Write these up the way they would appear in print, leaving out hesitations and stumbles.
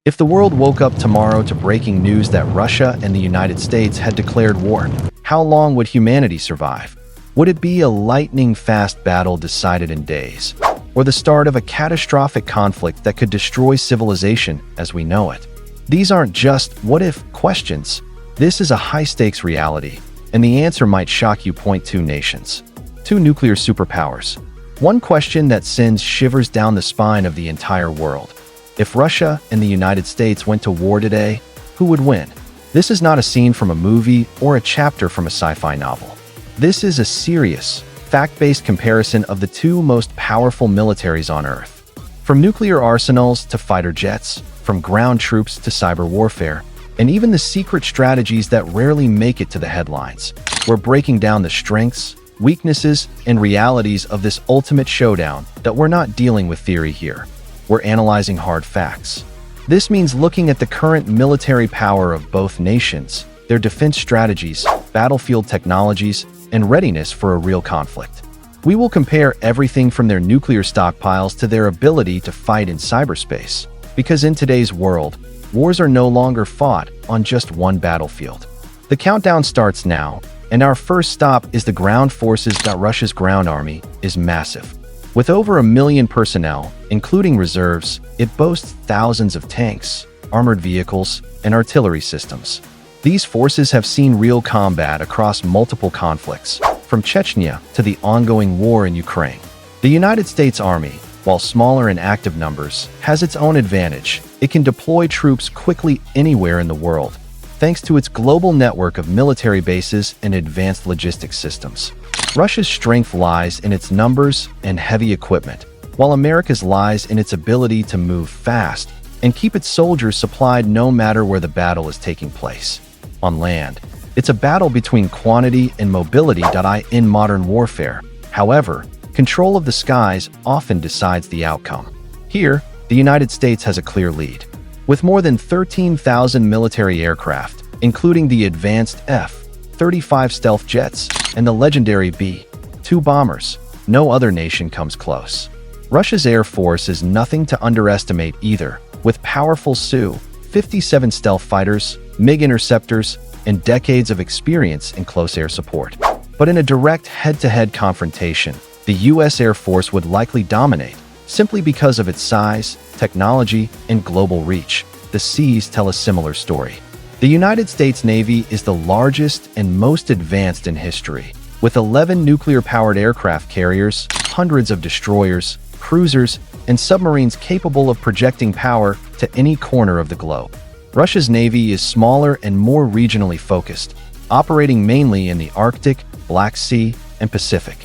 If the world woke up tomorrow to breaking news that Russia and the United States had declared war, how long would humanity survive? Would it be a lightning-fast battle decided in days, or the start of a catastrophic conflict that could destroy civilization as we know it? These aren't just what-if questions. This is a high-stakes reality, and the answer might shock you. Point two nations. Two nuclear superpowers. One question that sends shivers down the spine of the entire world. If Russia and the United States went to war today, who would win? This is not a scene from a movie or a chapter from a sci-fi novel. This is a serious, fact-based comparison of the two most powerful militaries on Earth. From nuclear arsenals to fighter jets, from ground troops to cyber warfare, and even the secret strategies that rarely make it to the headlines. We're breaking down the strengths, weaknesses, and realities of this ultimate showdown that we're not dealing with theory here. We're analyzing hard facts. This means looking at the current military power of both nations, their defense strategies, battlefield technologies, and readiness for a real conflict. We will compare everything from their nuclear stockpiles to their ability to fight in cyberspace, because in today's world, wars are no longer fought on just one battlefield. The countdown starts now, and our first stop is the ground forces. Russia's ground army is massive. With over 1 million personnel, including reserves, it boasts thousands of tanks, armored vehicles, and artillery systems. These forces have seen real combat across multiple conflicts, from Chechnya to the ongoing war in Ukraine. The United States Army, while smaller in active numbers, has its own advantage. It can deploy troops quickly anywhere in the world, thanks to its global network of military bases and advanced logistics systems. Russia's strength lies in its numbers and heavy equipment, while America's lies in its ability to move fast and keep its soldiers supplied no matter where the battle is taking place. On land, it's a battle between quantity and mobility. In modern warfare, however, control of the skies often decides the outcome. Here, the United States has a clear lead. With more than 13,000 military aircraft, including the advanced F-35 stealth jets and the legendary B-2 bombers, no other nation comes close. Russia's air force is nothing to underestimate either, with powerful Su-57 stealth fighters, MiG interceptors, and decades of experience in close air support. But in a direct head-to-head confrontation, the U.S. Air Force would likely dominate, simply because of its size, technology, and global reach. The seas tell a similar story. The United States Navy is the largest and most advanced in history, with 11 nuclear-powered aircraft carriers, hundreds of destroyers, cruisers, and submarines capable of projecting power to any corner of the globe. Russia's Navy is smaller and more regionally focused, operating mainly in the Arctic, Black Sea, and Pacific.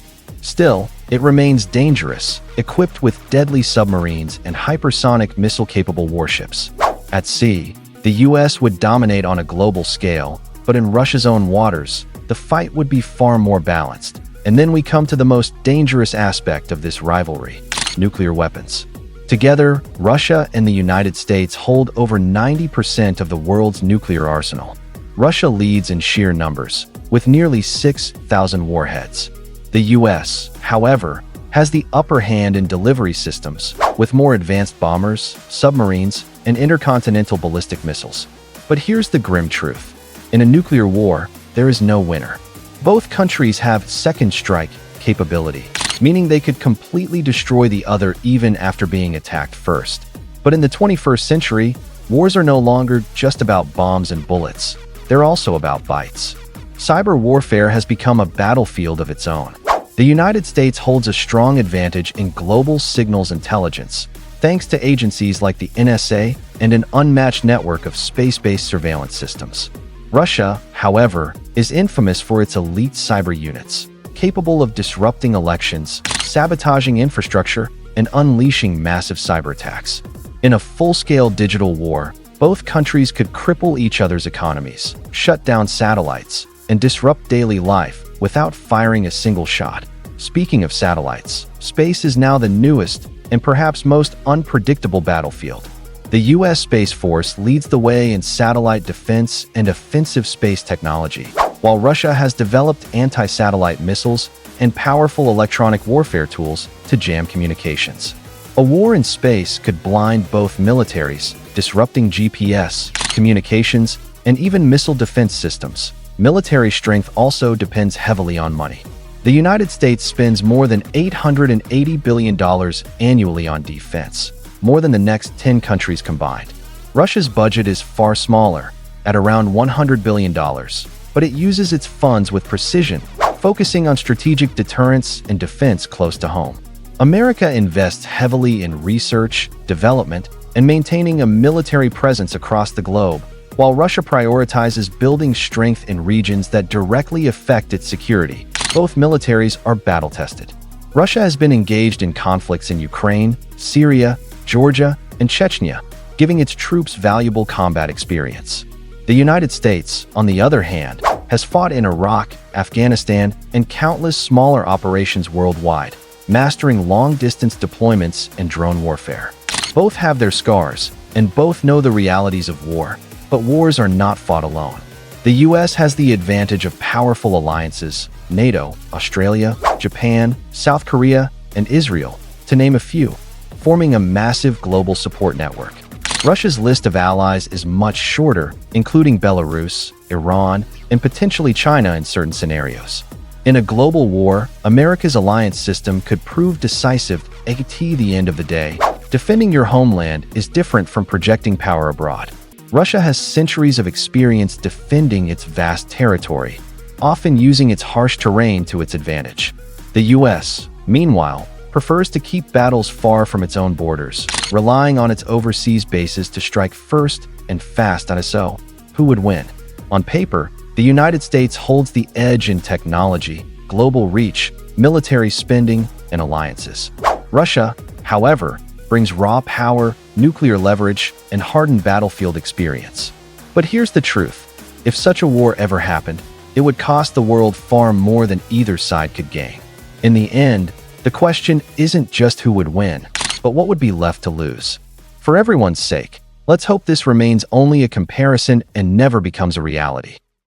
Still, it remains dangerous, equipped with deadly submarines and hypersonic missile-capable warships. At sea, the U.S. would dominate on a global scale, but in Russia's own waters, the fight would be far more balanced. And then we come to the most dangerous aspect of this rivalry: nuclear weapons. Together, Russia and the United States hold over 90% of the world's nuclear arsenal. Russia leads in sheer numbers, with nearly 6,000 warheads. The U.S., however, has the upper hand in delivery systems, with more advanced bombers, submarines, and intercontinental ballistic missiles. But here's the grim truth. In a nuclear war, there is no winner. Both countries have second strike capability, meaning they could completely destroy the other even after being attacked first. But in the 21st century, wars are no longer just about bombs and bullets. They're also about bytes. Cyber warfare has become a battlefield of its own. The United States holds a strong advantage in global signals intelligence, thanks to agencies like the NSA and an unmatched network of space-based surveillance systems. Russia, however, is infamous for its elite cyber units, capable of disrupting elections, sabotaging infrastructure, and unleashing massive cyber attacks. In a full-scale digital war, both countries could cripple each other's economies, shut down satellites, and disrupt daily life without firing a single shot. Speaking of satellites, space is now the newest and perhaps most unpredictable battlefield. The U.S. Space Force leads the way in satellite defense and offensive space technology, while Russia has developed anti-satellite missiles and powerful electronic warfare tools to jam communications. A war in space could blind both militaries, disrupting GPS, communications, and even missile defense systems. Military strength also depends heavily on money. The United States spends more than $880 billion annually on defense, more than the next 10 countries combined. Russia's budget is far smaller, at around $100 billion, but it uses its funds with precision, focusing on strategic deterrence and defense close to home. America invests heavily in research, development, and maintaining a military presence across the globe, while Russia prioritizes building strength in regions that directly affect its security. Both militaries are battle-tested. Russia has been engaged in conflicts in Ukraine, Syria, Georgia, and Chechnya, giving its troops valuable combat experience. The United States, on the other hand, has fought in Iraq, Afghanistan, and countless smaller operations worldwide, mastering long-distance deployments and drone warfare. Both have their scars, and both know the realities of war, but wars are not fought alone. The US has the advantage of powerful alliances: NATO, Australia, Japan, South Korea, and Israel, to name a few, forming a massive global support network. Russia's list of allies is much shorter, including Belarus, Iran, and potentially China in certain scenarios. In a global war, America's alliance system could prove decisive at the end of the day. Defending your homeland is different from projecting power abroad. Russia has centuries of experience defending its vast territory, often using its harsh terrain to its advantage. The US, meanwhile, prefers to keep battles far from its own borders, relying on its overseas bases to strike first and fast. So, who would win? On paper, the United States holds the edge in technology, global reach, military spending, and alliances. Russia, however, brings raw power, nuclear leverage, and hardened battlefield experience. But here's the truth: if such a war ever happened, it would cost the world far more than either side could gain. In the end, the question isn't just who would win, but what would be left to lose. For everyone's sake, let's hope this remains only a comparison and never becomes a reality.